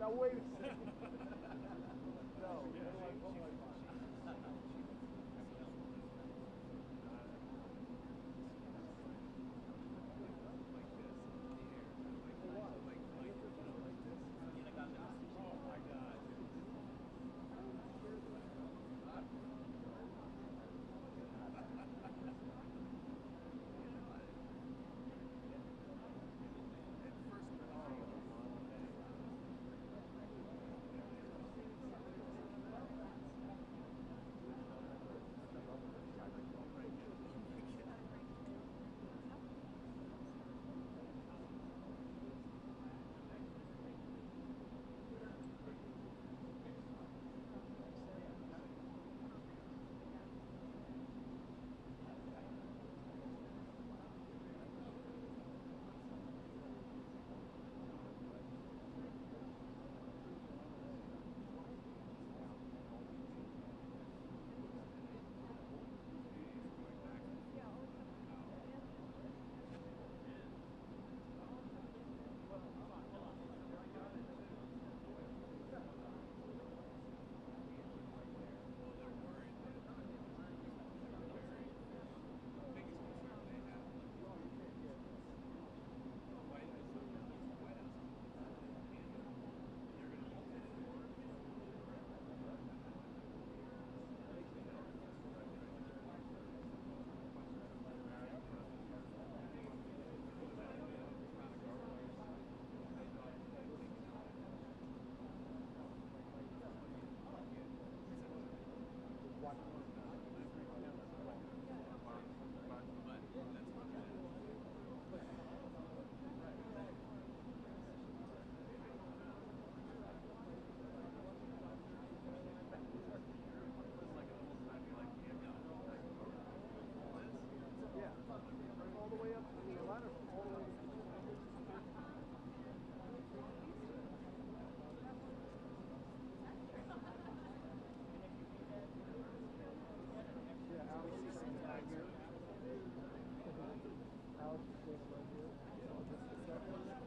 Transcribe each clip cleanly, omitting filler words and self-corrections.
Now wait a second. No. All the way up to the ladder. All the way up. Yeah, Alex is right here. Alex is right here. Just a second.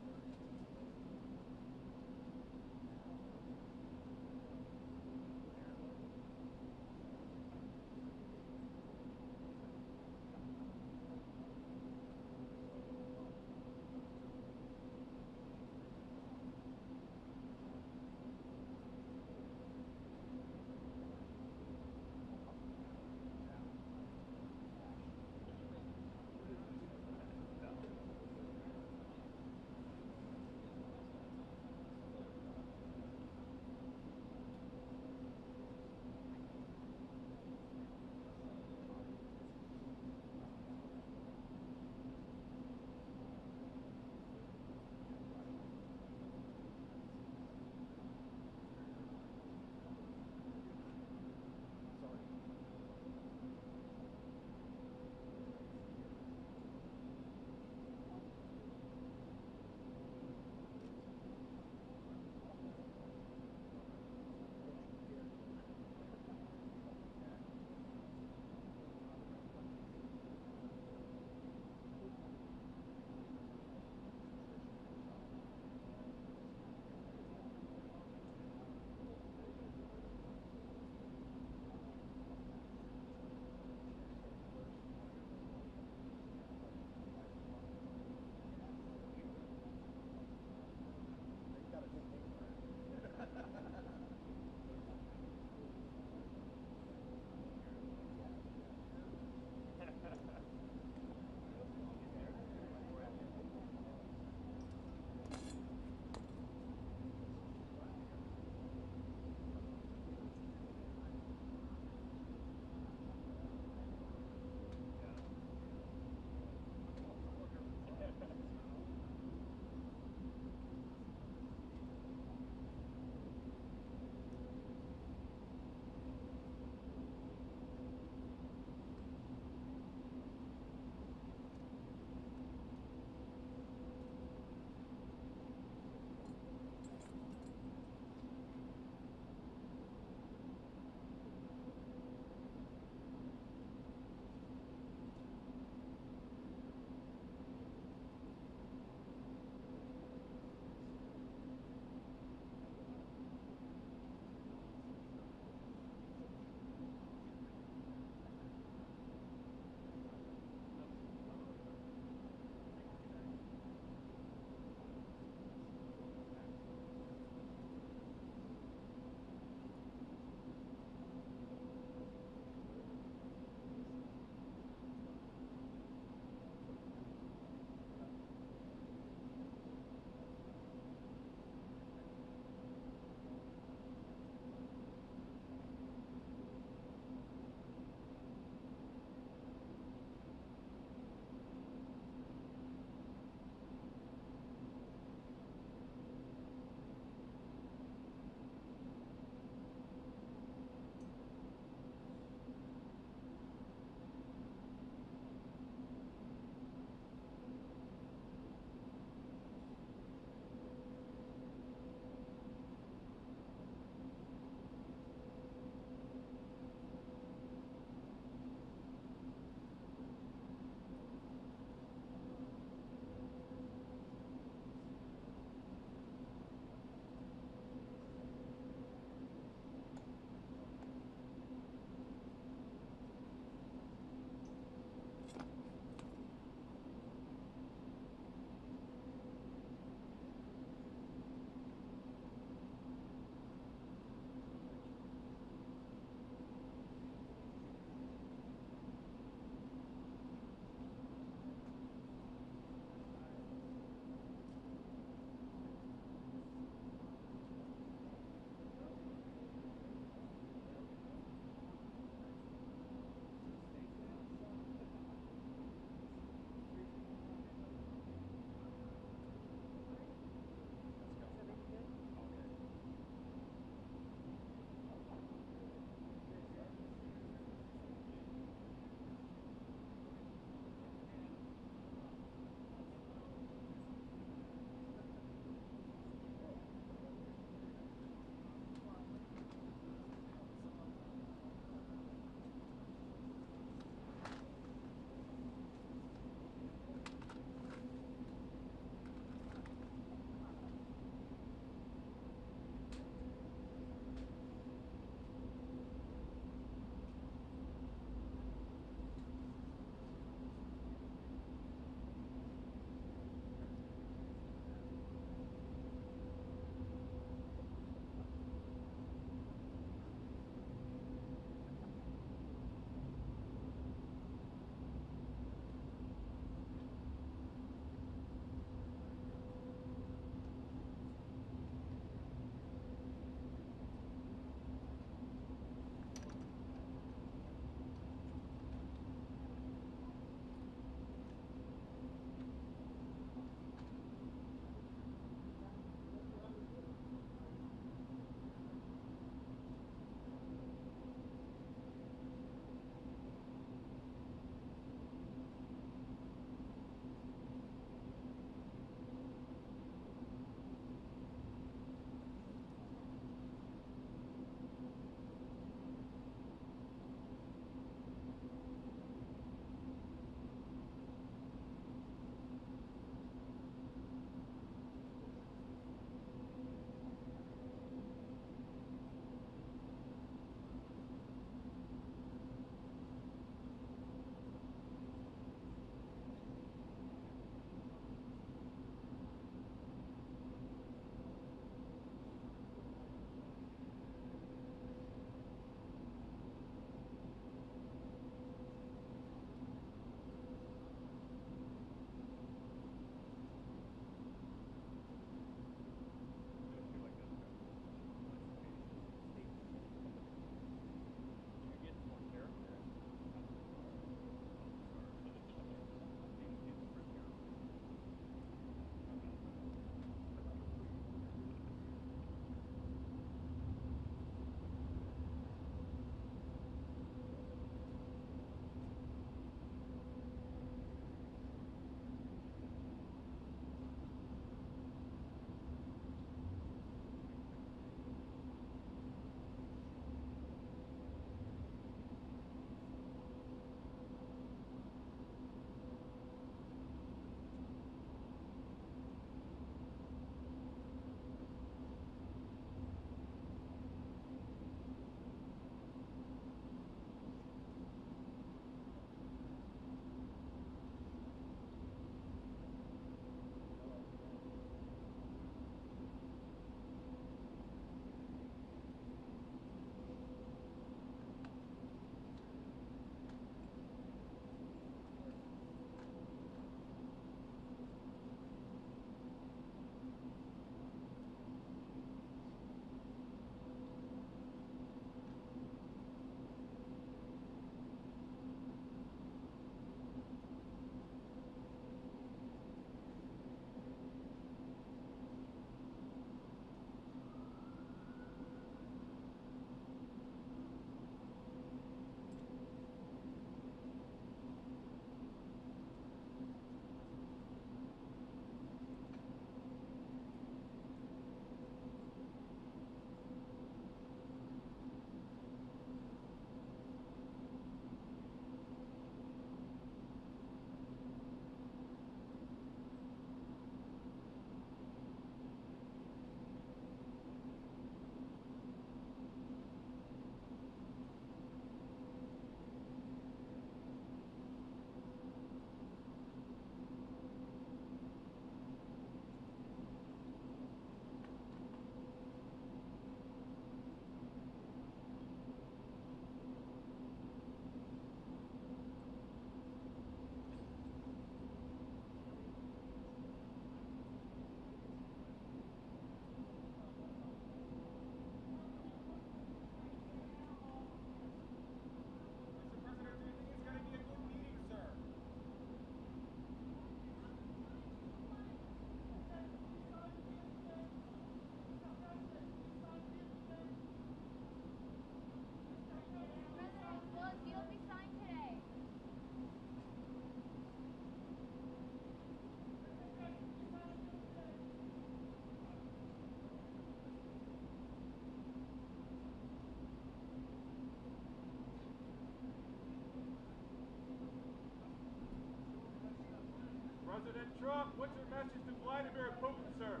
President Trump, what's your message to Vladimir Putin, sir?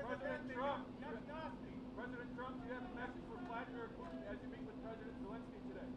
President Trump, President Trump, do you have a message for Vladimir Putin as you meet with President Zelensky today?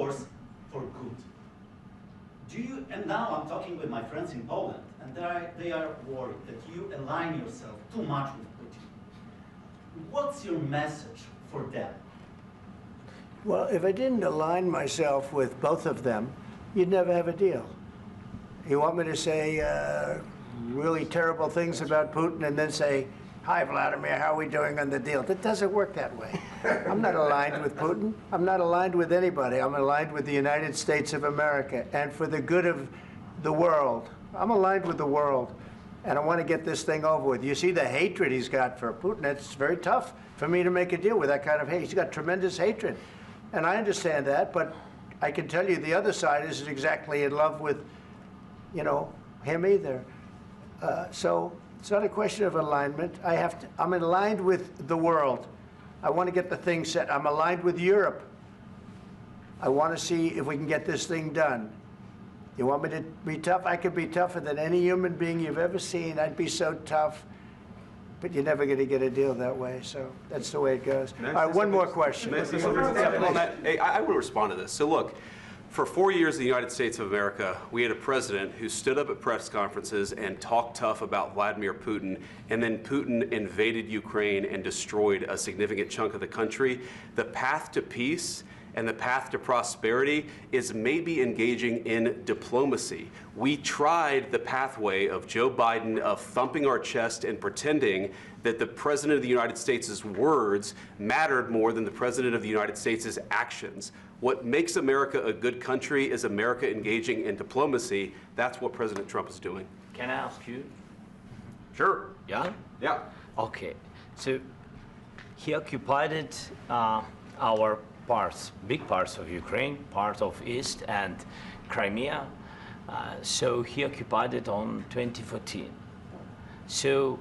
force for good. And now I'm talking with my friends in Poland, and they are worried that you align yourself too much with Putin. What's your message for them? Well, if I didn't align myself with both of them, you'd never have a deal. You want me to say really terrible things about Putin and then say, "Hi, Vladimir, how are we doing on the deal?" That doesn't work that way. I'm not aligned with Putin. I'm not aligned with anybody. I'm aligned with the United States of America and for the good of the world. I'm aligned with the world, and I want to get this thing over with. You see the hatred he's got for Putin. It's very tough for me to make a deal with that kind of hate. He's got tremendous hatred, and I understand that, but I can tell you the other side isn't exactly in love with, you know, him either. So it's not a question of alignment. I'm aligned with the world. I want to get the thing set. I'm aligned with Europe. I want to see if we can get this thing done. You want me to be tough? I could be tougher than any human being you've ever seen. I'd be so tough. But you're never going to get a deal that way. So that's the way it goes. All right, one more question. I want to respond to this. So look, for 4 years in the United States of America, we had a president who stood up at press conferences and talked tough about Vladimir Putin, and then Putin invaded Ukraine and destroyed a significant chunk of the country. The path to peace and the path to prosperity is maybe engaging in diplomacy. We tried the pathway of Joe Biden of thumping our chest and pretending that the President of the United States' words mattered more than the President of the United States' actions. What makes America a good country is America engaging in diplomacy. That's what President Trump is doing. Can I ask you? Sure. Yeah? Yeah. Okay. So he occupied our parts, big parts of Ukraine, part of East and Crimea. So he occupied it on 2014. So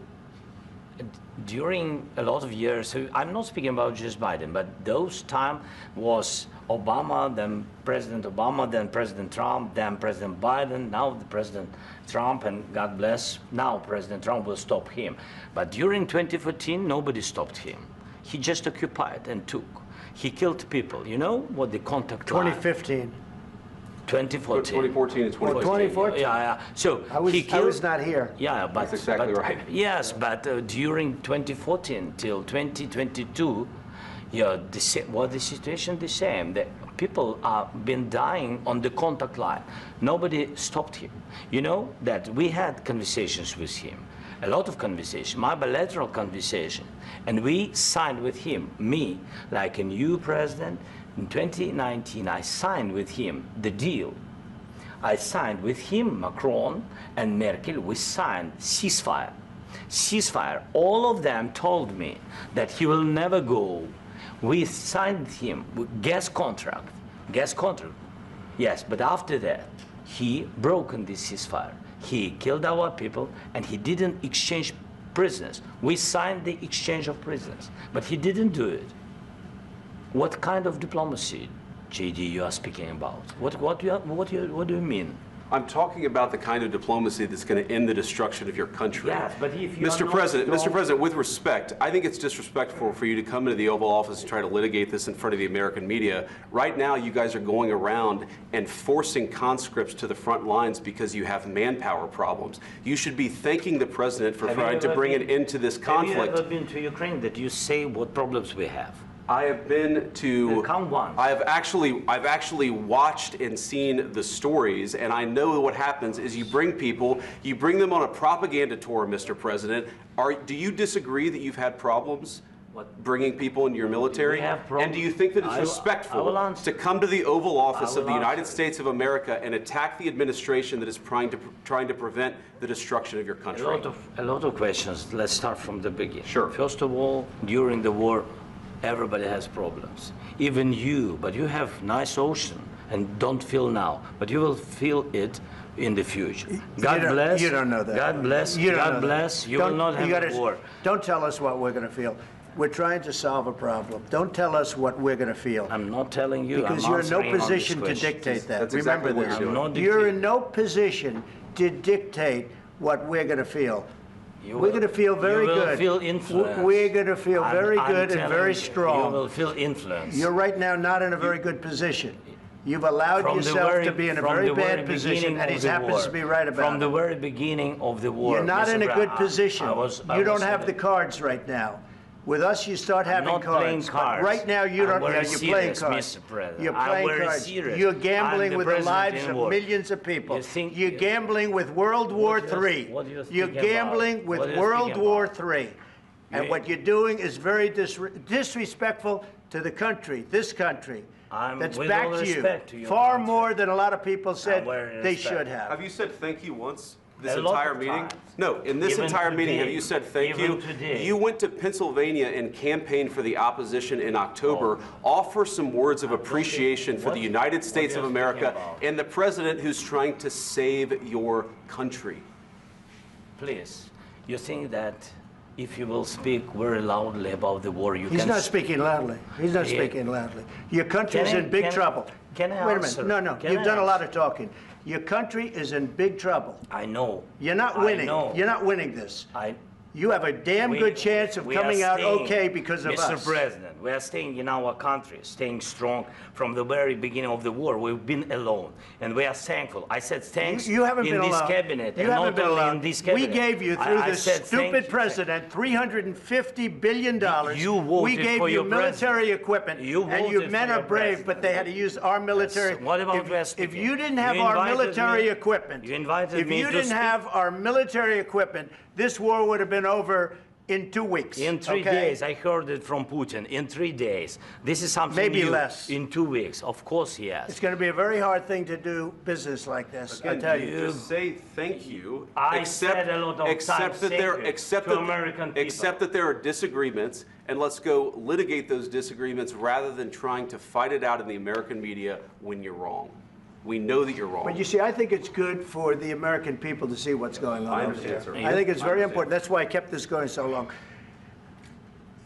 during a lot of years, so I'm not speaking about just Biden, but those time was Obama, then President Obama, then President Trump, then President Biden, now the President Trump, and God bless, now President Trump will stop him. But during 2014, nobody stopped him. He just occupied and took. He killed people. You know what the contact 2015. 2014 2014. and 2014. 2014. Yeah. So I was not here. Yeah, but That's exactly right. Yes, but during 2014 till 2022, yeah, the situation the same. The people have been dying on the contact line. Nobody stopped him. You know that we had conversations with him, a lot of conversation, my bilateral conversation, and we signed with him, me, like a new president. In 2019, I signed with him the deal. I signed with him, Macron and Merkel, we signed ceasefire. Ceasefire. All of them told me that he will never go. We signed him with gas contract. Yes, but after that, he broken this ceasefire. He killed our people and he didn't exchange prisoners. We signed the exchange of prisoners, but he didn't do it. What kind of diplomacy, JD, you are speaking about? What do you mean? I'm talking about the kind of diplomacy that's going to end the destruction of your country. Yes, but if you Mr. President, with respect, I think it's disrespectful for you to come into the Oval Office and try to litigate this in front of the American media. Right now, you guys are going around and forcing conscripts to the front lines because you have manpower problems. You should be thanking the President for trying to bring an end to this conflict. Have you ever been to Ukraine that you say what problems we have? I have been to. Count one. I've actually watched and seen the stories, and I know what happens is you bring them on a propaganda tour, Mr. President. Do you disagree that you've had problems bringing people into your military? And do you think that it's respectful to come to the Oval Office of the United States of America and attack the administration that is trying to prevent the destruction of your country? A lot of questions. Let's start from the beginning. Sure. First of all, during the war, everybody has problems, even you, but you have nice ocean and don't feel now, but you will feel it in the future. God bless. You don't know that. God bless. God bless. You will not have a war. Don't tell us what we're going to feel. We're trying to solve a problem. Don't tell us what we're going to feel. I'm not telling you. Because you're in no position to dictate that. That's Remember exactly this. You're in no position to dictate what we're going to feel. We're going to feel very good. You will feel influence. We're going to feel very good and very strong. You will feel influence. You're right now not in a very good position. You've allowed From the yourself very- to be in a from very the very bad position, beginning and he of the happens war. to be right about From the it. very beginning of the war. You're not Mr. in a Brown, good position. I You don't was have the cards right now. With us, you start having not cards. playing But cards. right now, you I'm don't. very You're playing serious, cards. Mr. President. You're I'm playing very cards. serious. You're I'm gambling the with the president lives in of war. millions of people. You think- You're gambling with World War What do you- III. what do you You're speak about? gambling with What do you World speak War about? III. And You- what you're doing is very disrespectful to the country, this country. That's with back all to you. respect to your Far country. more than a lot of people said very they respect. should have. Have you said thank you once this A lot entire of meeting? times. No, in this Even entire meeting, have today. you said thank Even you? today. You went to Pennsylvania and campaigned for the opposition in October. Offer some words of appreciation for what- the United States what of are you speaking America about? and the president who's trying to save your country. Please, you think that if you will speak very loudly about the war, you He's can... not speaking loudly. He's not Yeah. speaking loudly. Your country's Can I- in big can- trouble. can I Wait a answer? minute. No, Can you've I done a lot answer? of talking. Your country is in big trouble. I know. You're not I winning. know. You're not winning this. I, You have a damn we- good chance of we are coming out staying- okay because of Mr. us. President, we are staying in our country, staying strong from the very beginning of the war. We've been alone, and we are thankful. I said thanks You haven't in been this alone. cabinet, You and haven't not been only alone. in this We cabinet. gave you, through I this said thank stupid you. president, $350 billion. You voted We gave for you your military president. equipment, You and voted your for men your are brave, president. but they had to use our military. Yes. What about if, West if Africa? you didn't have You our invited military me- equipment, you invited if me you to didn't speak. have our military equipment, this war would have been over in 2 weeks. In 3 okay? days, I heard it from Putin. In 3 days, this is something Maybe new. less. In 2 weeks, of course, yes. It's going to be a very hard thing to do business like this, I Again, tell you. just say thank you. I said a lot of accept times that thank there, you accept to that, American people. accept that there are disagreements, and let's go litigate those disagreements rather than trying to fight it out in the American media when you're wrong. We know that you're wrong. But you see, I think it's good for the American people to see what's going on I over understand, there. sir. I think it's I very understand. important. That's why I kept this going so long.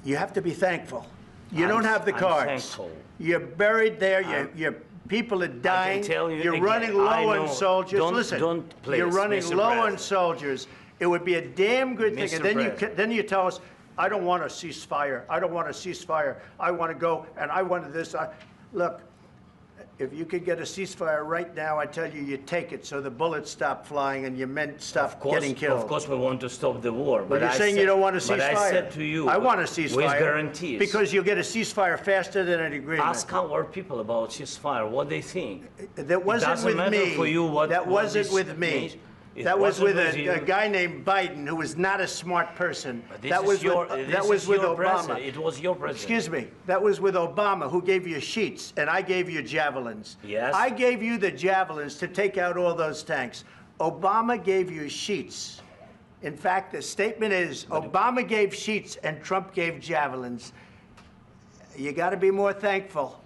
You have to be thankful. You I'm- don't have the I'm cards. thankful. You're buried there. Your people are dying. tell you You're again, running I low know. on soldiers. Don't- Listen, don't, please, you're running Mr. low on President. soldiers. It would be a damn good thing. Mr. And then President. then you tell us, I don't want a ceasefire. I don't want a ceasefire. I want to go, and I wanted this. Look, if you could get a ceasefire right now, I tell you, you take it so the bullets stop flying and your men stop getting killed. Of course, we want to stop the war. But you're saying you don't want a ceasefire. But I said to you, I want a ceasefire. with guarantees. Because you'll get a ceasefire faster than an agreement. Ask our people about ceasefire, what they think. That wasn't doesn't with matter me. for you what- that what wasn't this with me. means. It That was wasn't with with a you. guy named Biden, who was not a smart person. This That is was your, with, this that was is with your Obama. president. It was your president. Excuse me. That was with Obama, who gave you sheets, and I gave you javelins. Yes. I gave you the javelins to take out all those tanks. Obama gave you sheets. In fact, the statement is Obama gave sheets and Trump gave javelins. You got to be more thankful,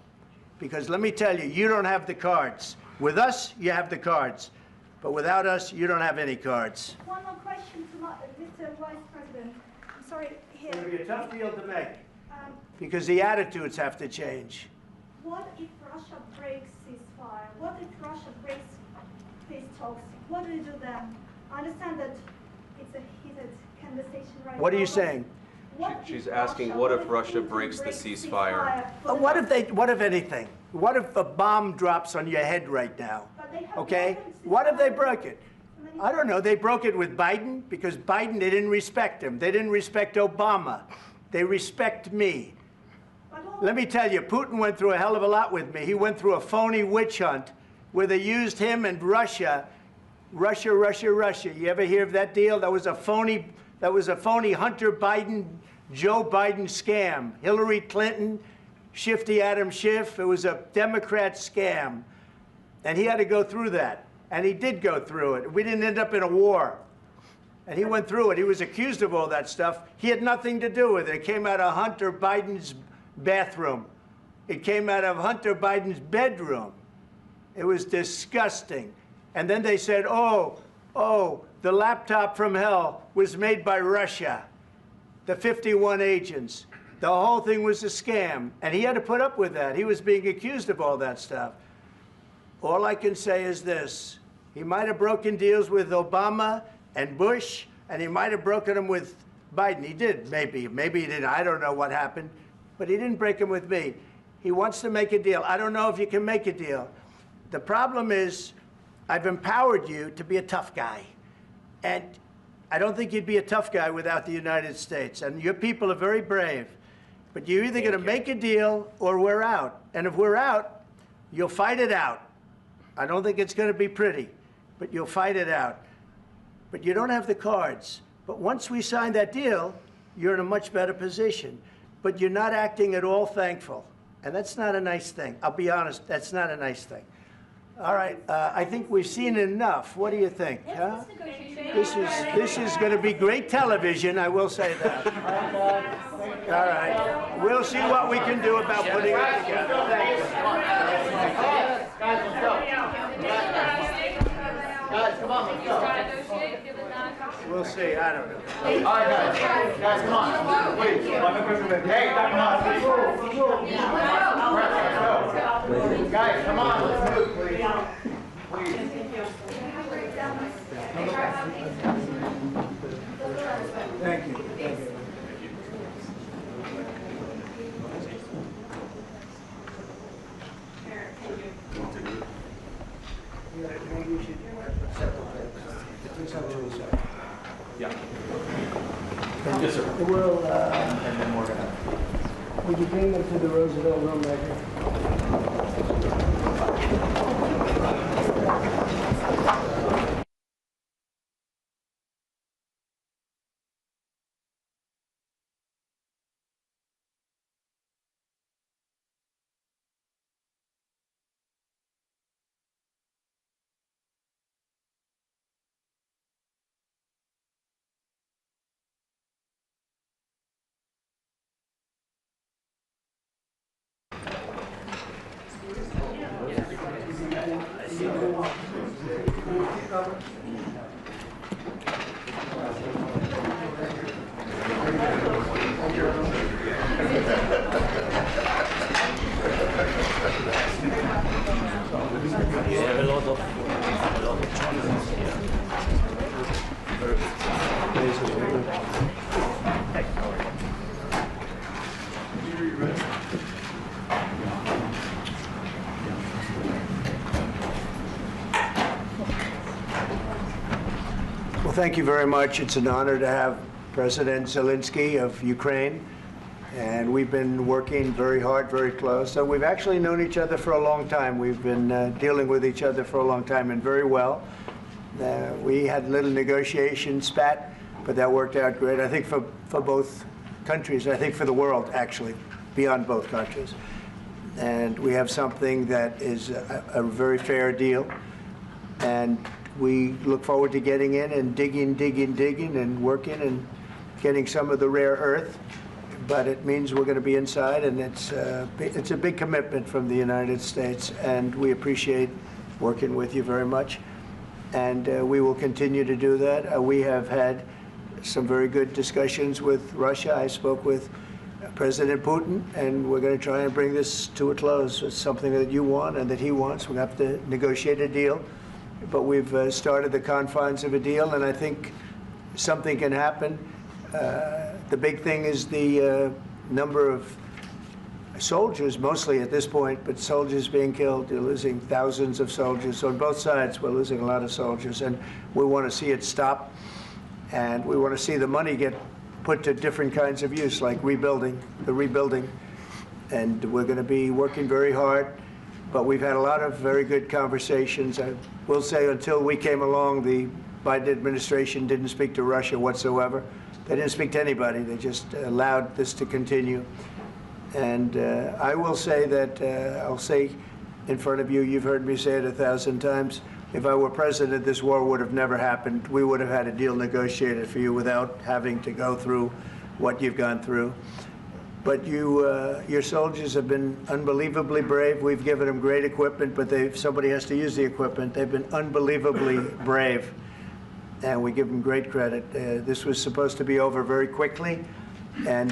because let me tell you, you don't have the cards. With us, you have the cards. But without us, you don't have any cards. One more question to Mr. Vice President. I'm sorry, here. It's going to be a tough deal to make, Um, because the attitudes have to change. what if Russia breaks ceasefire? What if Russia breaks peace talks? What do you do then? I understand that it's a heated conversation right What are now, you but saying? what She's if asking, Russia- what if Russia Putin breaks the breaks ceasefire? for the- What if anything? What if a bomb drops on your head right now? But they have Okay? broken What if they ceasefire broke it? so many I don't know. They broke it with Biden because Biden, they didn't respect him. They didn't respect Obama. They respect me. But all- Let me tell you, Putin went through a hell of a lot with me. He went through a phony witch hunt where they used him and Russia. Russia. You ever hear of that deal? That was a phony Hunter Biden, Joe Biden scam. Hillary Clinton, Shifty Adam Schiff. It was a Democrat scam. And he had to go through that. And he did go through it. We didn't end up in a war. And he went through it. He was accused of all that stuff. He had nothing to do with it. It came out of Hunter Biden's bathroom. It came out of Hunter Biden's bedroom. It was disgusting. And then they said, oh, the laptop from hell was made by Russia, the 51 agents. The whole thing was a scam. And he had to put up with that. He was being accused of all that stuff. All I can say is this. He might have broken deals with Obama and Bush, and he might have broken them with Biden. He did, maybe. Maybe he didn't. I don't know what happened. But he didn't break them with me. He wants to make a deal. I don't know if you can make a deal. The problem is I've empowered you to be a tough guy. And I don't think you'd be a tough guy without the United States. And your people are very brave. But you're either going to make a deal or we're out. And if we're out, you'll fight it out. I don't think it's going to be pretty, but you'll fight it out. But you don't have the cards. But once we sign that deal, you're in a much better position. But you're not acting at all thankful. And that's not a nice thing. I'll be honest, that's not a nice thing. All right, I think we've seen enough. What do you think? Huh? This is going to be great television, I will say that. All right, we'll see what we can do about putting it together. Thank you. Guys, let's go. Guys, come on, let's go. We'll see, I don't know. All right, guys, come on. Please, hey, come on, please. Guys, come on, let's move, please. Thank you. Maybe you should Yeah. Yes, sir. We'll, and then we're gonna. Would you bring them to the Roosevelt room right here? You have a lot of choices here. Well, thank you very much. It's an honor to have President Zelenskiy of Ukraine. And we've been working very hard, very close. So we've actually known each other for a long time. We've been dealing with each other for a long time and very well. We had a little negotiation spat, but that worked out great. I think for both countries, I think for the world, actually, beyond both countries. And we have something that is a very fair deal. And we look forward to getting in and digging and working and getting some of the rare earth. But it means we're going to be inside, and it's a big commitment from the United States, and we appreciate working with you very much. And we will continue to do that. We have had some very good discussions with Russia. I spoke with President Putin, and we're going to try and bring this to a close. It's something that you want and that he wants. We have to negotiate a deal, but we've started the confines of a deal, and I think something can happen. The big thing is the number of soldiers, mostly at this point, but soldiers being killed. You're losing thousands of soldiers. On both sides, we're losing a lot of soldiers, and we want to see it stop. And we want to see the money get put to different kinds of use, like rebuilding. And we're going to be working very hard. But we've had a lot of very good conversations. I will say until we came along, the Biden administration didn't speak to Russia whatsoever. They didn't speak to anybody. They just allowed this to continue. And I will say that, I'll say in front of you, you've heard me say it 1,000 times, if I were president, this war would have never happened. We would have had a deal negotiated for you without having to go through what you've gone through. But your soldiers have been unbelievably brave. We've given them great equipment, but somebody has to use the equipment. They've been unbelievably brave, and we give them great credit. This was supposed to be over very quickly, and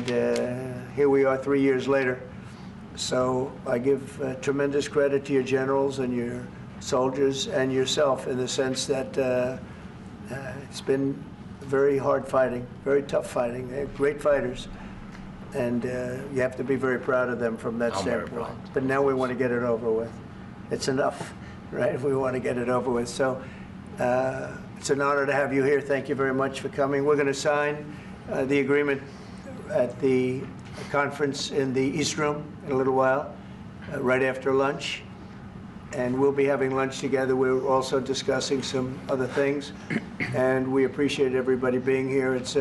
here we are 3 years later. So I give tremendous credit to your generals and your soldiers and yourself in the sense that it's been very hard fighting, very tough fighting. They're great fighters. And you have to be very proud of them from that standpoint. But now we want to get it over with. It's enough. right, if we want to get it over with. So it's an honor to have you here. Thank you very much for coming. We're going to sign the agreement at the conference in the East Room in a little while, right after lunch. And we'll be having lunch together. We're also discussing some other things. And we appreciate everybody being here. It's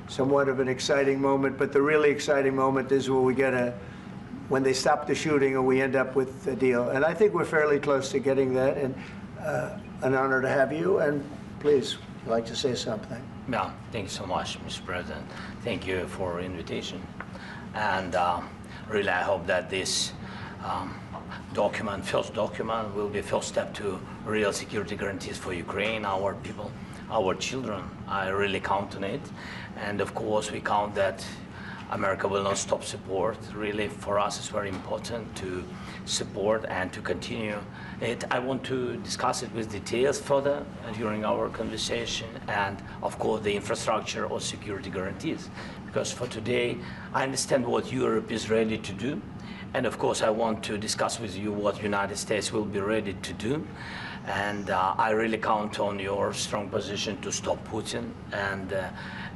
somewhat of an exciting moment, but the really exciting moment is when we get when they stop the shooting or we end up with a deal. And I think we're fairly close to getting that, and an honor to have you. And please, if you'd like to say something. Yeah, thank you so much, Mr. President. Thank you for invitation. And really, I hope that this first document will be first step to real security guarantees for Ukraine, our people, our children. I really count on it. And of course, we count that America will not stop support. Really, for us, it's very important to support and to continue it. I want to discuss it with details further during our conversation, and of course, the infrastructure or security guarantees. Because for today, I understand what Europe is ready to do. And of course, I want to discuss with you what United States will be ready to do. And I really count on your strong position to stop Putin.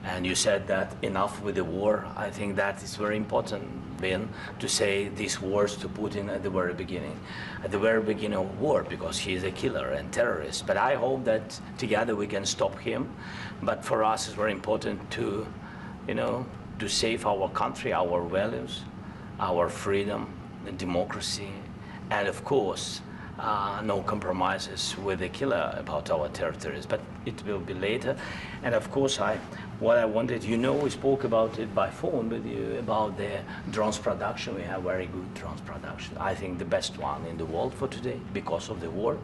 And you said that enough with the war. I think that is very important, Ben, to say these words to Putin at the very beginning of war, because he is a killer and terrorist. But I hope that together we can stop him. But for us, it's very important to, to save our country, our values, our freedom, and democracy, and of course, no compromises with the killer about our territories, but it will be later. And of course, what I wanted, we spoke about it by phone with you, about the drones production. We have very good drones production. I think the best one in the world for today because of the war.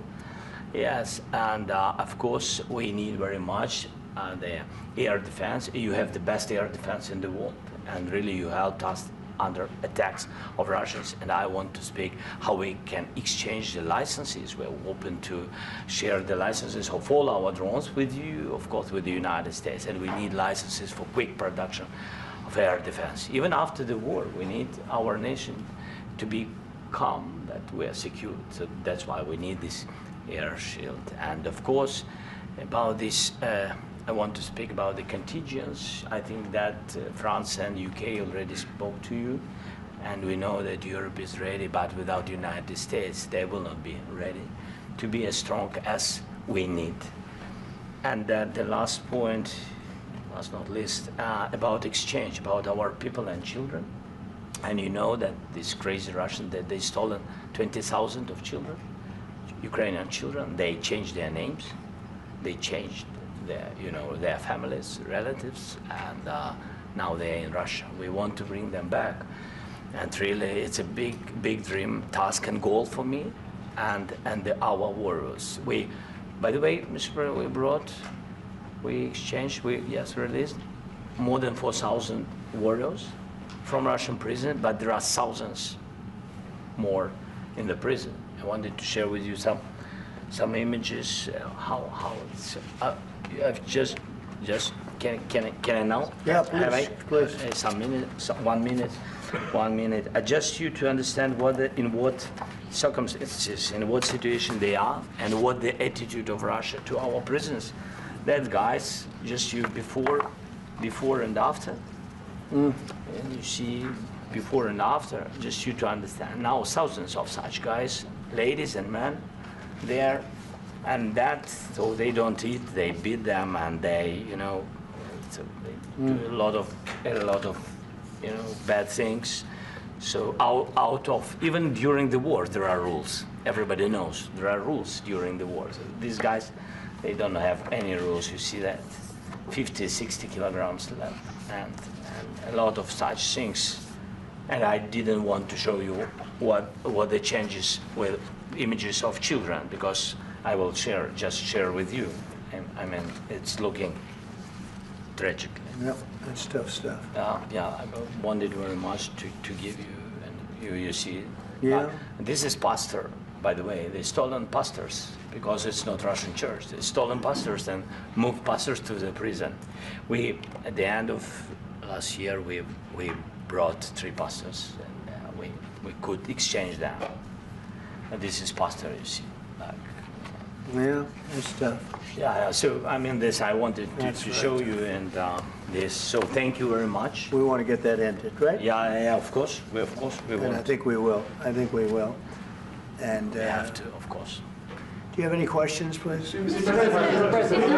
Yes, and of course, we need very much the air defense. You have the best air defense in the world, and really you helped us under attacks of Russians, and I want to speak how we can exchange the licenses. We're open to share the licenses of all our drones with you, of course, with the United States, and we need licenses for quick production of air defense. Even after the war, we need our nation to be calm, that we are secure. So that's why we need this air shield. And of course, about this, I want to speak about the contingents. I think that France and UK already spoke to you, and we know that Europe is ready, but without the United States, they will not be ready to be as strong as we need. And the last point, last not least, about exchange, about our people and children. And you know that this crazy Russian, that they stolen 20,000 of children, Ukrainian children. They changed their names, they changed their families, relatives, and now they're in Russia. We want to bring them back, and really, it's a big dream, task, and goal for me, and our warriors. By the way, Mr. President, we released more than 4,000 warriors from Russian prison, but there are thousands more in the prison. I wanted to share with you some images. How it's. Can I now? Yeah, please. Please. 1 minute. Just you to understand in what circumstances, in what situation they are, and what the attitude of Russia to our prisoners. That guys, just you before and after. And you see before and after, just you to understand. Now thousands of such guys, ladies and men, there. And so they don't eat, they beat them, and they, so they do a lot of bad things. So out of, even during the war, there are rules. Everybody knows there are rules during the war. So these guys, they don't have any rules. You see that 50, 60 kilograms left, and a lot of such things. And I didn't want to show you what the changes with images of children, because I will just share with you. I mean, it's looking tragic. Yep, that's tough stuff. Yeah, I wanted very much to give you, and you see. Yeah. This is pastor, by the way. They stolen pastors because it's not Russian church. They stolen pastors and moved pastors to the prison. At the end of last year, we brought 3 pastors, and we could exchange them. And this is pastor, you see. Yeah, that's tough. Yeah, so I mean this, I wanted That's to right. show you and this, so thank you very much. We want to get that ended, right? Yeah, of course, we And I want. think we will. I think we will. And We have to, of course. do you have any questions, please? Mr. President.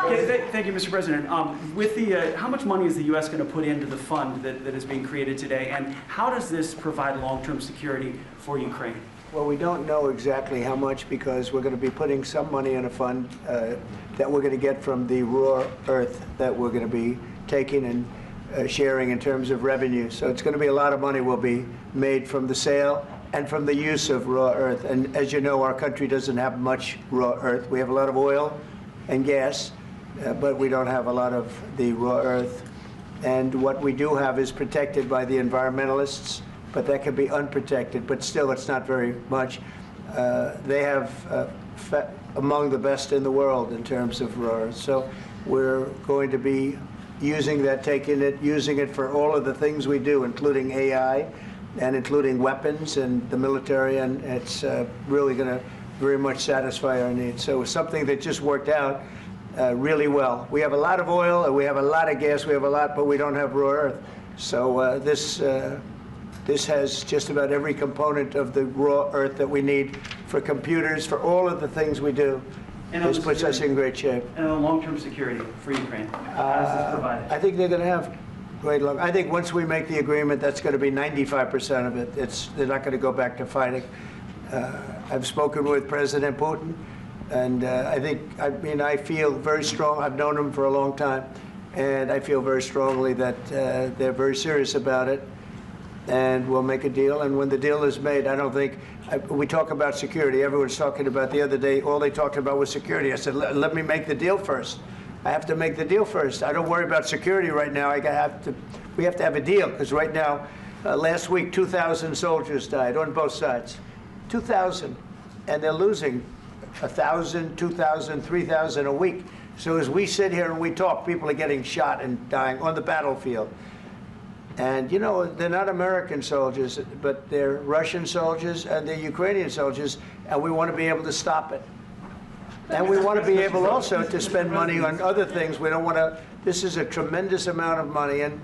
Okay, thank you, Mr. President. With the, how much money is the U.S. going to put into the fund that is being created today, and how does this provide long-term security for Ukraine? Well, we don't know exactly how much because we're going to be putting some money in a fund that we're going to get from the raw earth that we're going to be taking and sharing in terms of revenue. So it's going to be a lot of money will be made from the sale and from the use of raw earth. And as you know, our country doesn't have much raw earth. We have a lot of oil and gas, but we don't have a lot of the raw earth. And what we do have is protected by the environmentalists, but that can be unprotected, but still it's not very much. They have among the best in the world in terms of raw earth. So we're going to be using that, taking it, using it for all of the things we do, including AI and including weapons and the military, and it's really going to very much satisfy our needs. So it's something that just worked out really well. We have a lot of oil, and we have a lot of gas, we have a lot, but we don't have raw earth. So this has just about every component of the raw earth that we need for computers, for all of the things we do. And on This the puts us security- in great shape. And on long-term security for Ukraine, how does this provide it? I think they're going to have great luck. I think once we make the agreement, that's going to be 95% of it. They're not going to go back to fighting. I've spoken with President Putin, and I feel very strong. I've known him for a long time, and I feel very strongly that they're very serious about it, and we'll make a deal. And when the deal is made, I don't think, we talk about security. Everyone's talking about the other day, all they talked about was security. I said, let me make the deal first. I have to make the deal first. I don't worry about security right now. We have to have a deal, because right now, last week, 2,000 soldiers died on both sides. 2,000, and they're losing 1,000, 2,000, 3,000 a week. So as we sit here and we talk, people are getting shot and dying on the battlefield. And you know, they're not American soldiers, but they're Russian soldiers and they're Ukrainian soldiers, and we want to be able to stop it. And we want to be able also to spend money on other things. We don't want to, this is a tremendous amount of money, and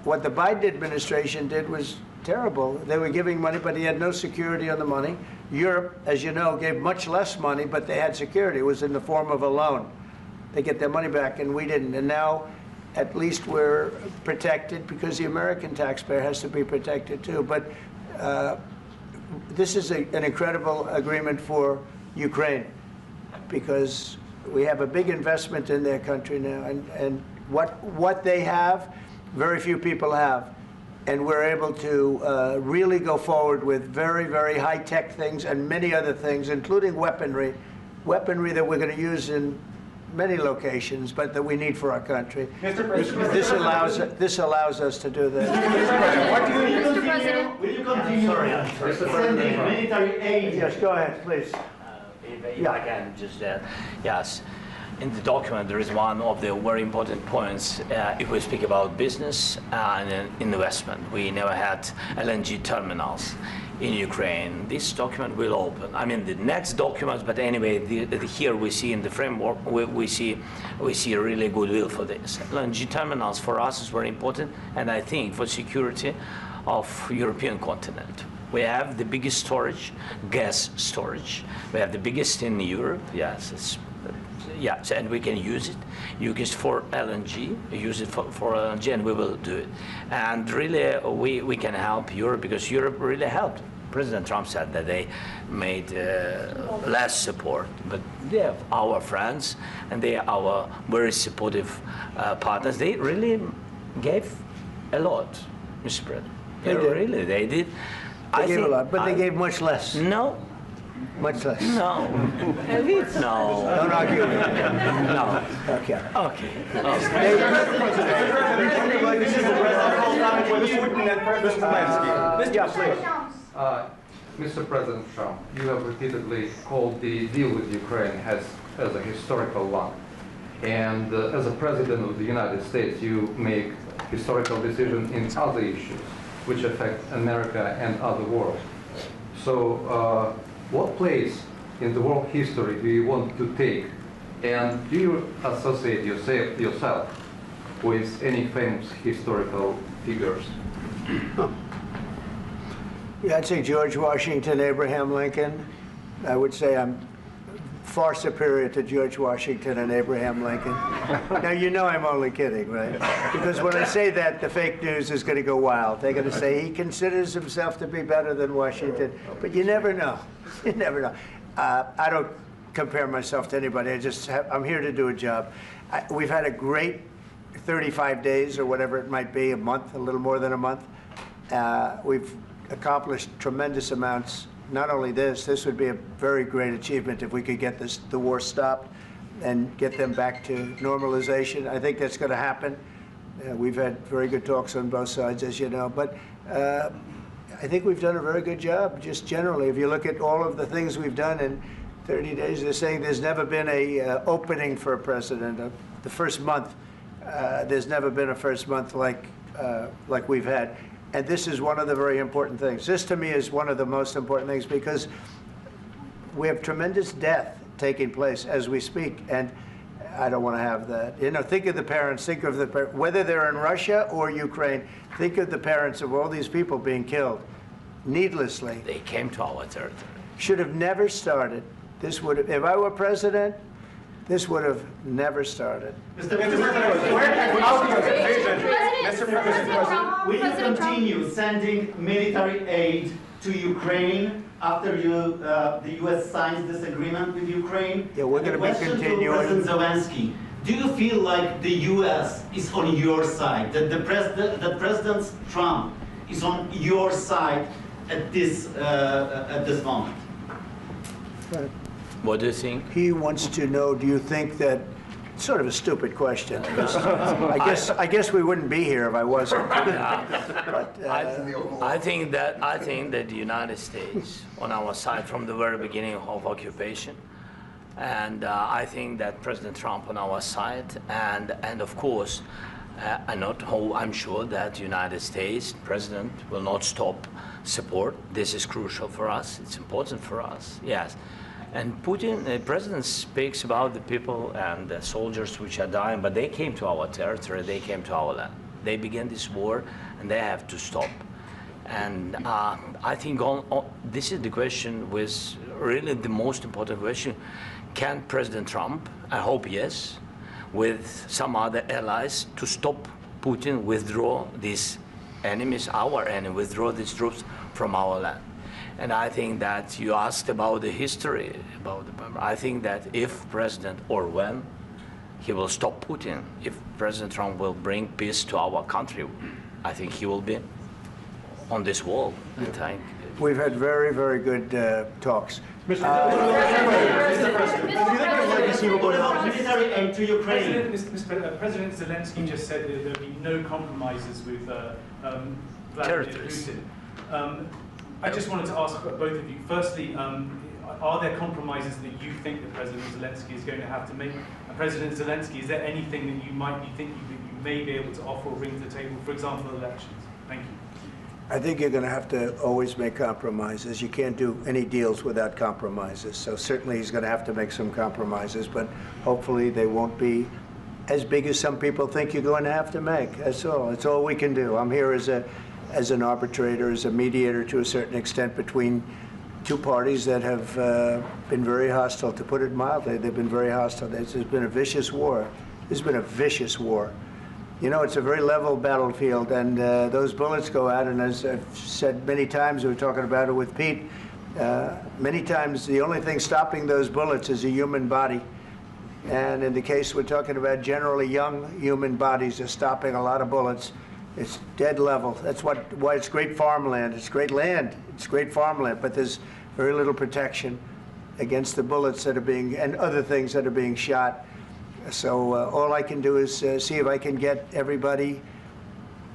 what the Biden administration did was terrible. They were giving money, but he had no security on the money. Europe, as you know, gave much less money, but they had security. It was in the form of a loan. They get their money back, and we didn't. And now, at least we're protected, because the American taxpayer has to be protected too. But this is an incredible agreement for Ukraine, because we have a big investment in their country now, and what they have, very few people have. And we're able to really go forward with very, very high-tech things and many other things, including weaponry that we're going to use in many locations, but that we need for our country. Mr. President. This allows us to do that. What do you Mr. President. Will you continue sending military aid? Yes, go ahead, please. If I can just, yes. In the document, there is one of the very important points. If we speak about business and investment, we never had LNG terminals in Ukraine. This document will open. I mean, the next documents, but anyway, here we see in the framework, we see a really goodwill for this. LNG terminals for us is very important, and I think for security of European continent. We have the biggest storage, gas storage. We have the biggest in Europe. Yes, yes, and we can use it. Use it for LNG. Use it for LNG, and we will do it. And really, we can help Europe, because Europe really helped. President Trump said that they made less support, but they are our friends, and they are our very supportive partners. They really gave a lot, Mr. President. They did. They did. They gave a lot, but they gave much less. No. Much less. No. No. Don't argue with me. No. Okay. Okay. This is the president with Putin and President Zelenskiy. Yeah, please. Mr. President Trump, you have repeatedly called the deal with Ukraine as a historical one. And as a President of the United States, you make historical decisions in other issues which affect America and other world. So what place in the world history do you want to take? And do you associate yourself with any famous historical figures? Yeah, I'd say George Washington, Abraham Lincoln. I would say I'm far superior to George Washington and Abraham Lincoln. Now, you know I'm only kidding, right? Because when I say that, the fake news is going to go wild. They're going to say he considers himself to be better than Washington. But you never know. You never know. I don't compare myself to anybody. I'm here to do a job. We've had a great 35 days or whatever it might be, a month, a little more than a month. We've accomplished tremendous amounts. Not only this would be a very great achievement if we could get the war stopped and get them back to normalization. I think that's going to happen. We've had very good talks on both sides, as you know. But I think we've done a very good job, just generally. If you look at all of the things we've done in 30 days, they're saying there's never been a opening for a president. The first month, there's never been a first month like we've had. And this is one of the very important things. This, to me, is one of the most important things because we have tremendous death taking place as we speak, and I don't want to have that. You know, think of the parents, whether they're in Russia or Ukraine, think of the parents of all these people being killed needlessly. They came to our territory. Should have never started. This would have, if I were president, this would have never started. Mr. President, will you continue sending military aid to Ukraine after the U.S. signs this agreement with Ukraine? Yeah, we're going to be continuing. President Zelensky, do you feel like the U.S. is on your side, that President Trump is on your side at this moment? Right. What do you think? He wants to know, do you think that, sort of a stupid question. I guess we wouldn't be here if I wasn't. But, I think that the United States on our side from the very beginning of occupation, and I think that President Trump on our side, and of course, I'm sure that the United States President will not stop support. This is crucial for us. It's important for us. Yes. And Putin, the president speaks about the people and the soldiers which are dying, but they came to our territory, they came to our land. They began this war, and they have to stop. And I think this is the question, with really the most important question. Can President Trump, I hope yes, with some other allies, to stop Putin, withdraw these enemies, our enemy, withdraw these troops from our land? And I think that you asked about the history, I think that if President, or when, he will stop Putin, if President Trump will bring peace to our country, I think he will be on this wall. Yeah. We've had very, very good talks. Mr. military aid to Ukraine. President Zelensky just said that there'll be no compromises with Vladimir Putin. I just wanted to ask both of you, firstly, are there compromises that you think that President Zelensky is going to have to make? And President Zelensky, is there anything that you might be thinking that you may be able to offer or bring to the table, for example, elections? Thank you. I think you're going to have to always make compromises. You can't do any deals without compromises. So certainly he's going to have to make some compromises, but hopefully they won't be as big as some people think you're going to have to make. That's all. That's all we can do. I'm here as an arbitrator, as a mediator to a certain extent between two parties that have been very hostile. To put it mildly, they've been very hostile. There's been a vicious war. There's been a vicious war. You know, it's a very level battlefield, and those bullets go out, and as I've said many times, we were talking about it with Pete, many times the only thing stopping those bullets is a human body. And in the case we're talking about, generally young human bodies are stopping a lot of bullets. It's dead level. That's why it's great farmland. It's great land. It's great farmland, but there's very little protection against the bullets that are being, and other things that are being shot. So all I can do is see if I can get everybody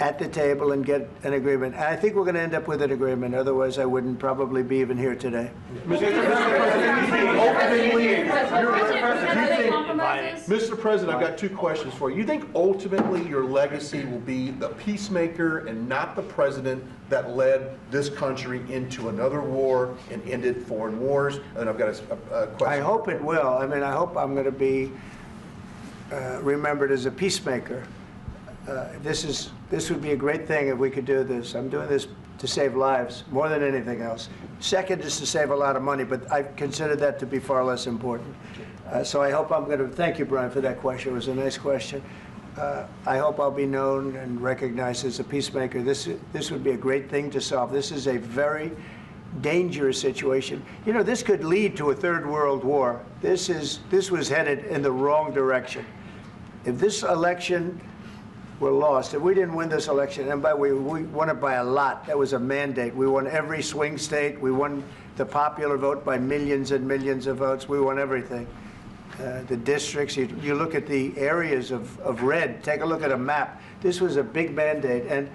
at the table and get an agreement. And I think we're going to end up with an agreement. Otherwise, I wouldn't probably be even here today. Mr. President, compromises? Mr. President, I've got two questions for you. You think ultimately your legacy will be the peacemaker and not the president that led this country into another war and ended foreign wars? And I've got a question. I hope it will. I mean, I hope I'm going to be remembered as a peacemaker. This would be a great thing if we could do this. I'm doing this to save lives more than anything else. Second is to save a lot of money, but I consider that to be far less important. So I hope I'm going to, thank you, Brian, for that question. It was a nice question. I hope I'll be known and recognized as a peacemaker. This would be a great thing to solve. This is a very dangerous situation. You know, this could lead to a third world war. This was headed in the wrong direction. If this election were lost, if we didn't win this election, and by the way, we won it by a lot. That was a mandate. We won every swing state. We won the popular vote by millions and millions of votes. We won everything. The districts, you look at the areas of red, take a look at a map. This was a big mandate, and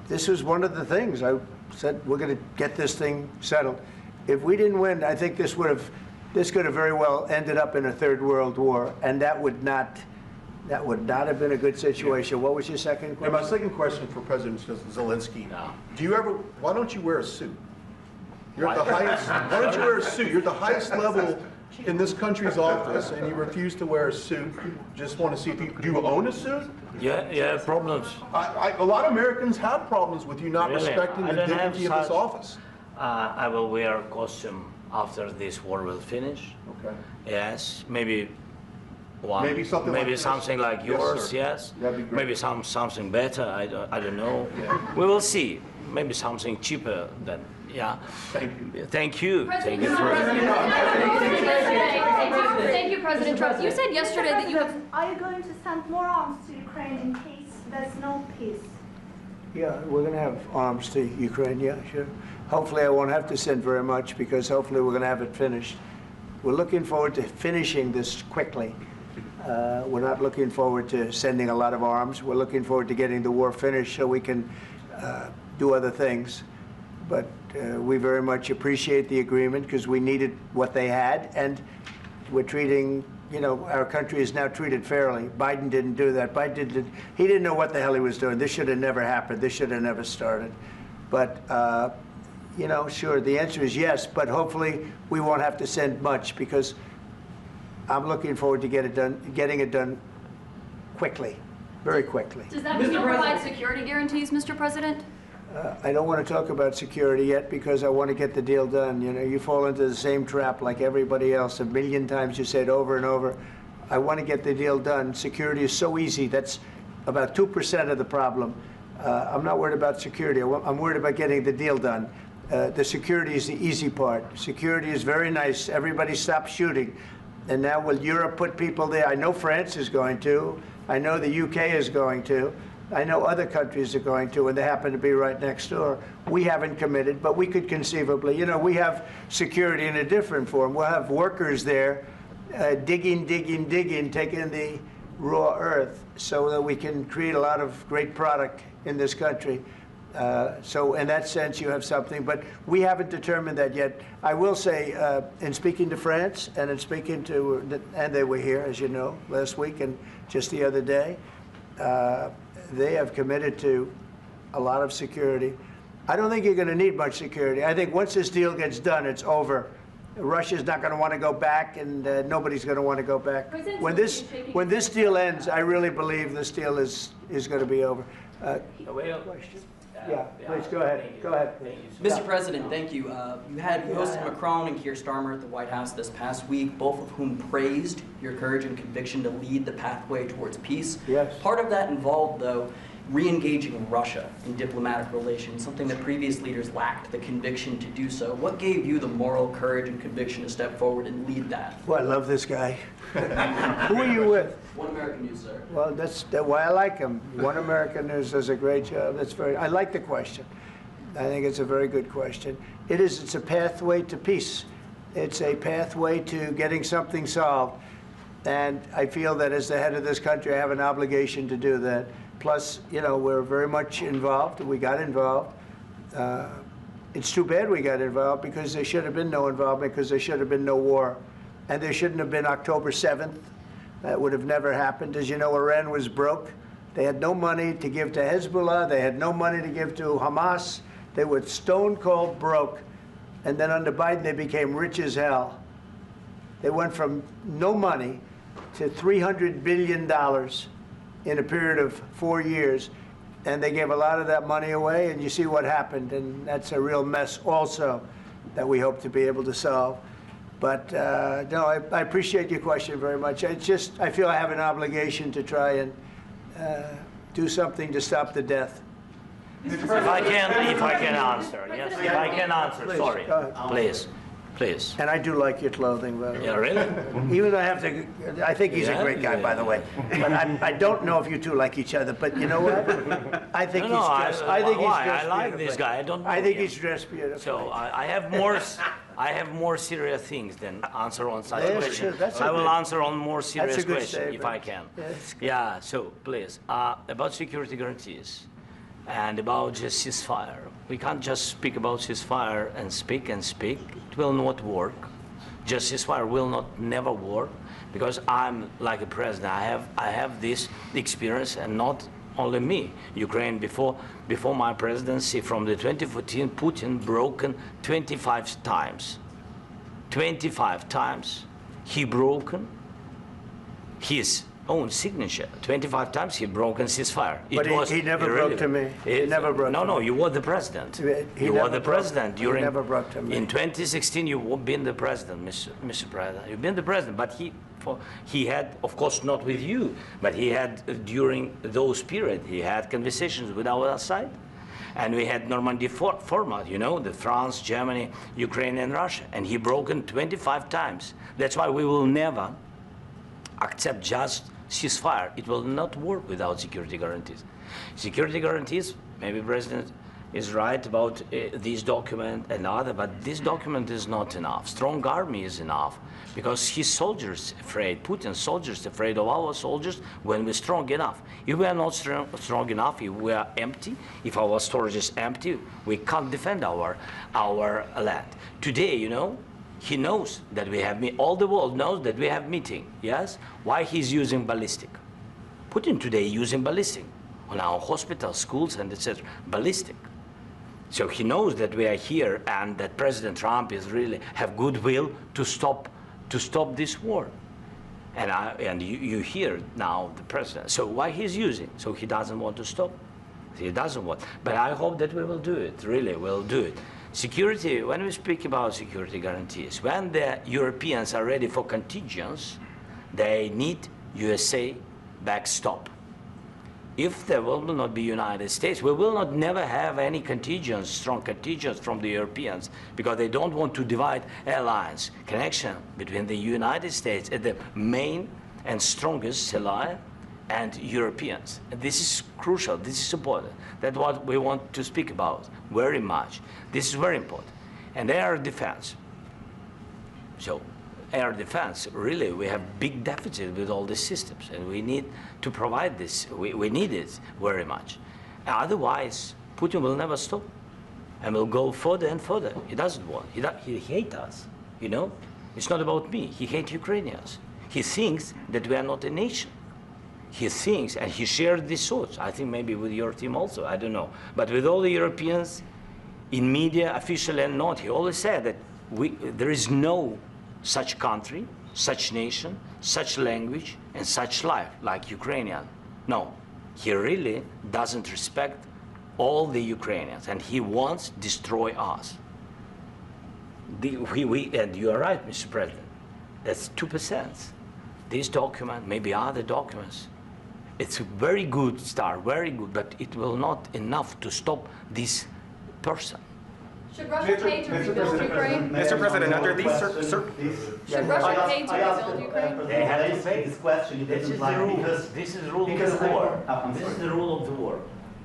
this was one of the things. I said, we're going to get this thing settled. If we didn't win, I think this could have very well ended up in a third world war, and that would not have been a good situation. What was your second question? And my second question for President Zelensky. Why don't you wear a suit? You're at the highest, why don't you wear a suit? You're at the highest level in this country's office, and you refuse to wear a suit. Just want to see if do you own a suit? Yeah, problems. A lot of Americans have problems with you not respecting the dignity of this office. I will wear a costume after this war will finish. Okay. Yes, maybe one. Maybe something like yours. Yes. That'd be great. Maybe something better. I don't know. Yeah. We will see. Maybe something cheaper than. Yeah. Thank you. Thank you. Thank you, President Trump. You said yesterday that you have. Are you going to send more arms to Ukraine in case there's no peace? Yeah, we're going to have arms to Ukraine. Yeah, sure. Hopefully, I won't have to send very much because hopefully we're going to have it finished. We're looking forward to finishing this quickly. We're not looking forward to sending a lot of arms. We're looking forward to getting the war finished so we can do other things. But we very much appreciate the agreement because we needed what they had, and we're treating, you know, our country is now treated fairly. Biden didn't do that. He didn't know what the hell he was doing. This should have never happened. This should have never started. But, you know, sure, the answer is yes, but hopefully we won't have to send much because I'm looking forward to getting it done quickly, very quickly. Does that mean you'll provide security guarantees, Mr. President? I don't want to talk about security yet because I want to get the deal done. You know, you fall into the same trap like everybody else. A million times you say it over and over. I want to get the deal done. Security is so easy. That's about 2% of the problem. I'm not worried about security. I'm worried about getting the deal done. The security is the easy part. Security is very nice. Everybody stopped shooting. And now will Europe put people there? I know France is going to. I know the UK is going to. I know other countries are going to, and they happen to be right next door. We haven't committed, but we could conceivably. You know, we have security in a different form. We'll have workers there digging, taking the raw earth so that we can create a lot of great product in this country. So in that sense, you have something, but we haven't determined that yet. I will say, in speaking to France and in speaking to, and they were here, as you know, last week and just the other day, they have committed to a lot of security. I don't think you're going to need much security. I think once this deal gets done, it's over. Russia's not going to want to go back, and nobody's going to want to go back. When this deal ends, I really believe this deal is going to be over. Question? Yeah, please go ahead. Go ahead. Mr. President, thank you. You hosted Macron and Keir Starmer at the White House this past week, both of whom praised your courage and conviction to lead the pathway towards peace. Yes. Part of that involved, though, re-engaging Russia in diplomatic relations, something that previous leaders lacked the conviction to do so. What gave you the moral courage and conviction to step forward and lead that? Well, I love this guy. Who are you with? One American News, sir. Well, that's why I like him. One American News does a great job. I like the question. I think it's a very good question. It's a pathway to peace. It's a pathway to getting something solved. And I feel that as the head of this country, I have an obligation to do that. Plus, you know, we're very much involved. We got involved. It's too bad we got involved because there should have been no involvement because there should have been no war. And there shouldn't have been October 7th That would have never happened. As you know, Iran was broke. They had no money to give to Hezbollah. They had no money to give to Hamas. They were stone cold broke. And then under Biden, they became rich as hell. They went from no money to $300 billion in a period of 4 years. And they gave a lot of that money away, and you see what happened. And that's a real mess also that we hope to be able to solve. But no, I appreciate your question very much. It's just, I feel I have an obligation to try and do something to stop the death. If I can answer, yes, if I can answer, Please, sorry, go ahead. please. And I do like your clothing, by the way. Yeah, really? Even though I have to, I think he's a great guy, by the way. But I don't know if you two like each other. But you know what? I think he's dressed. I think he's dressed I like beautifully. this guy. I don't know I think him. he's dressed beautifully. So I have more serious things than answer on such Yes, questions. sure, that's I a will good- answer on more serious that's a good questions if I statement. can. Yes. Yeah. So please, about security guarantees and about just ceasefire. We can't just speak about ceasefire and speak and speak. It will not work. Just ceasefire will not never work because I'm like a president. I have this experience, and not only me. Ukraine before my presidency, from the 2014, Putin broken 25 times. 25 times he broken his own signature. 25 times he broken ceasefire. But he never broke to me. He never broke to me. No, you were the president. You were the president during. He never broke to me. In 2016, you've been the president, Mr. President. You've been the president, but he had, of course, not with you, but he had during those period, he had conversations with our side. And we had Normandy format, you know, the France, Germany, Ukraine, and Russia. And he broken 25 times. That's why we will never accept just ceasefire. It will not work without security guarantees. Security guarantees, maybe President is right about this document and other, but this document is not enough. Strong army is enough because his soldiers afraid, Putin's soldiers afraid of our soldiers when we're strong enough. If we are not strong enough, if we are empty, if our storage is empty, we can't defend our land. Today, you know, he knows that we have, all the world knows that we have meeting, yes? Why he's using ballistic? Putin today using ballistic on our hospitals, schools, and etc. Ballistic. So he knows that we are here and that President Trump is really have goodwill to stop this war. And you hear now the president. So why he's using? So he doesn't want to stop. He doesn't want. But I hope that we will do it. Really, we'll do it. Security, when we speak about security guarantees, when the Europeans are ready for contingents, they need USA backstop. If there will not be United States, we will not never have any contingents, strong contingents from the Europeans, because they don't want to divide alliance, connection between the United States and the main and strongest ally and Europeans. And this is crucial, this is important. That's what we want to speak about very much. This is very important. And air defense. So air defense, really, we have big deficit with all these systems, and we need to provide this. We need it very much. Otherwise, Putin will never stop, and will go further and further. He doesn't want. He hates us, you know? It's not about me. He hates Ukrainians. He thinks that we are not a nation. He thinks, and he shared these thoughts, I think maybe with your team also, I don't know. But with all the Europeans, in media, official and not, he always said that there is no such country, such nation, such language, and such life like Ukrainian. No, he really doesn't respect all the Ukrainians, and he wants to destroy us. And you are right, Mr. President, that's 2%. This document, maybe other documents, it's a very good start, very good, but it will not enough to stop this person. Should Russia pay to rebuild Ukraine? Mr. President, under these Should Russia pay to rebuild Ukraine? They have to pay. This question, it doesn't like because This is the rule of the war. This is the rule of the war.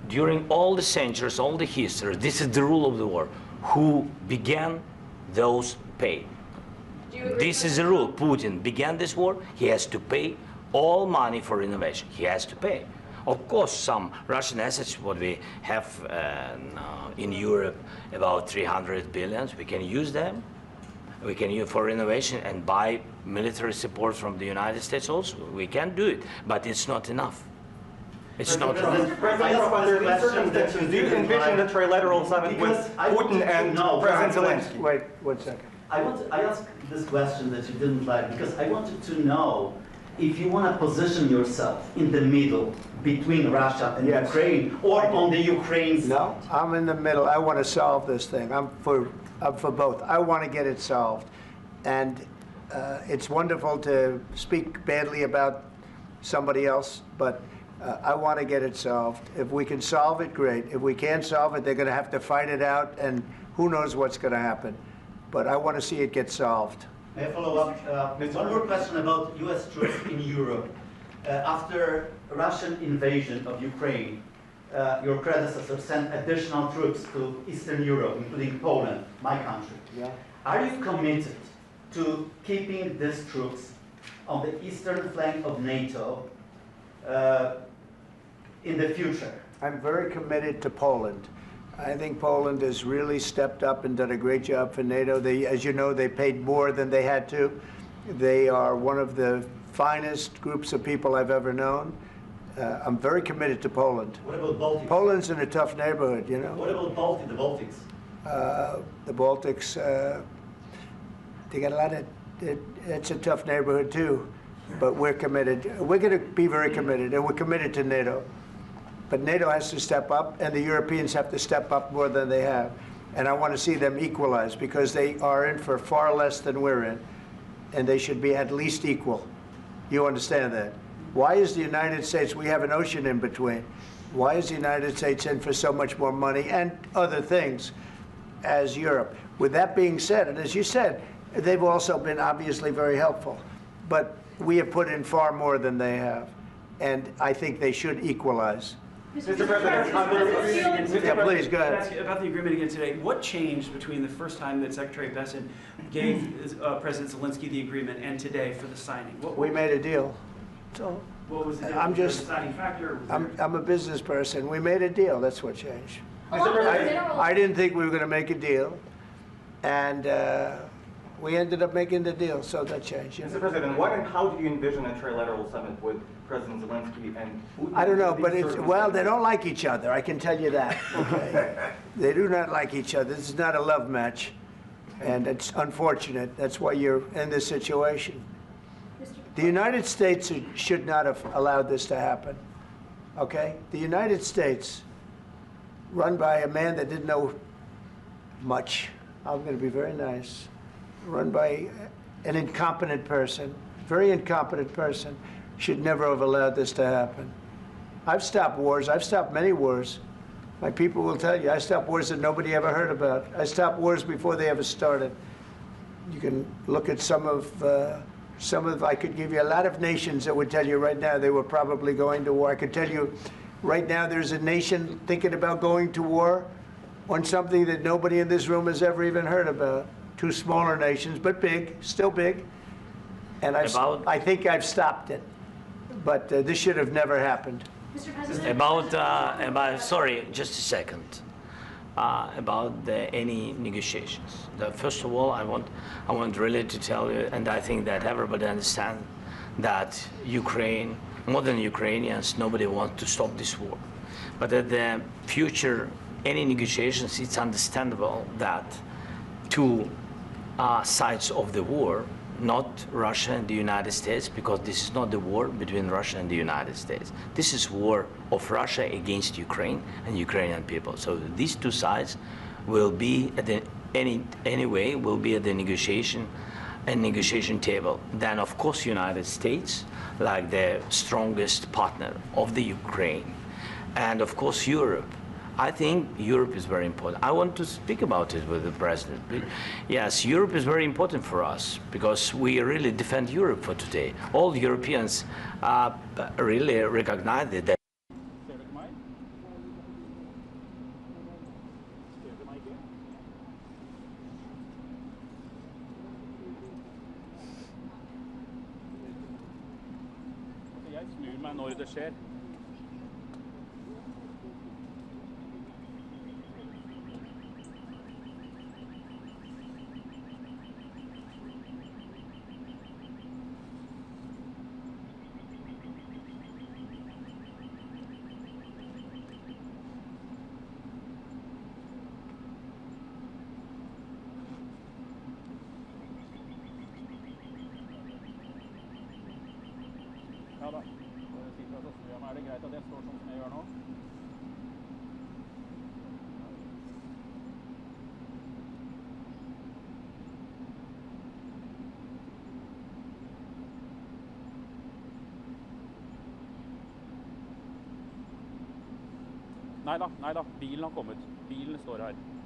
During all the centuries, all the history, this is the rule of the war. Who began, those pay. Do you agree This is the rule. Putin began this war, he has to pay all money for innovation. He has to pay. Of course, some Russian assets, what we have in Europe, about 300 billions, we can use them. We can use for innovation and buy military support from the United States also. We can do it, but it's not enough. It's not enough. President Trump, under these circumstances, do you envision a trilateral summit with Putin and President Zelensky? Wait 1 second. I asked this question that you didn't like because I wanted to know if you want to position yourself in the middle between Russia and Ukraine or on the Ukraine side. No, I'm in the middle. I want to solve this thing. I'm for both. I want to get it solved. And it's wonderful to speak badly about somebody else, but I want to get it solved. If we can solve it, great. If we can't solve it, they're going to have to fight it out, and who knows what's going to happen. But I want to see it get solved. May I follow up? One more question about U.S. troops in Europe. After Russian invasion of Ukraine, your predecessor sent additional troops to Eastern Europe, including Poland, my country. Yeah. Are you committed to keeping these troops on the eastern flank of NATO in the future? I'm very committed to Poland. I think Poland has really stepped up and done a great job for NATO. They, as you know, they paid more than they had to. They are one of the finest groups of people I've ever known. I'm very committed to Poland. What about Baltics? Poland's in a tough neighborhood, you know. What about the Baltics? The Baltics, they got a lot of, it's a tough neighborhood too, but we're committed. We're going to be very committed, and we're committed to NATO. But NATO has to step up, and the Europeans have to step up more than they have. And I want to see them equalize, because they are in for far less than we're in, and they should be at least equal. You understand that? Why is the United States, we have an ocean in between, why is the United States in for so much more money and other things as Europe? With that being said, and as you said, they've also been obviously very helpful, but we have put in far more than they have, and I think they should equalize. Mr. President, Yeah, please, go ahead. Ask you about the agreement again today. What changed between the first time that Secretary Bessent gave President Zelensky the agreement and today for the signing? We made a deal. So What was the deal? I'm Was there a just, deciding factor? I'm a business person. We made a deal. That's what changed. Mr. I didn't think we were going to make a deal, and we ended up making the deal, so that changed. You know? Mr. President, what and how do you envision a trilateral summit with President Zelensky and Putin? I don't know, but These it's, well, they circumstances? don't like each other, I can tell you that. Okay? They do not like each other. This is not a love match, and it's unfortunate. That's why you're in this situation. The United States should not have allowed this to happen, okay? The United States, run by a man that didn't know much, I'm going to be very nice, run by an incompetent person, very incompetent person, should never have allowed this to happen. I've stopped wars. I've stopped many wars. My people will tell you, I stopped wars that nobody ever heard about. I stopped wars before they ever started. You can look at some of, I could give you a lot of nations that would tell you right now they were probably going to war. I could tell you right now there's a nation thinking about going to war on something that nobody in this room has ever even heard about. Two smaller nations, but big, still big. And I think I've stopped it. But this should have never happened. Mr. President. About sorry, just a second. About any negotiations. First of all, I want really to tell you, and I think that everybody understands that Ukraine, modern Ukrainians, nobody wants to stop this war. But at the future, any negotiations, it's understandable that two sides of the war, not Russia and the United States, because this is not the war between Russia and the United States. This is war of Russia against Ukraine and Ukrainian people. So these two sides will be at the anyway will be at the negotiation table. Then of course United States, like the strongest partner of the Ukraine, and of course Europe. I think Europe is very important. I want to speak about it with the president. Yes, Europe is very important for us because we really defend Europe for today. All Europeans really recognize that. Ja da. Sitter og snur meg. Er det greit at jeg står sånn som jeg gjør nå? Nei da, bilen har kommet. Bilen står her.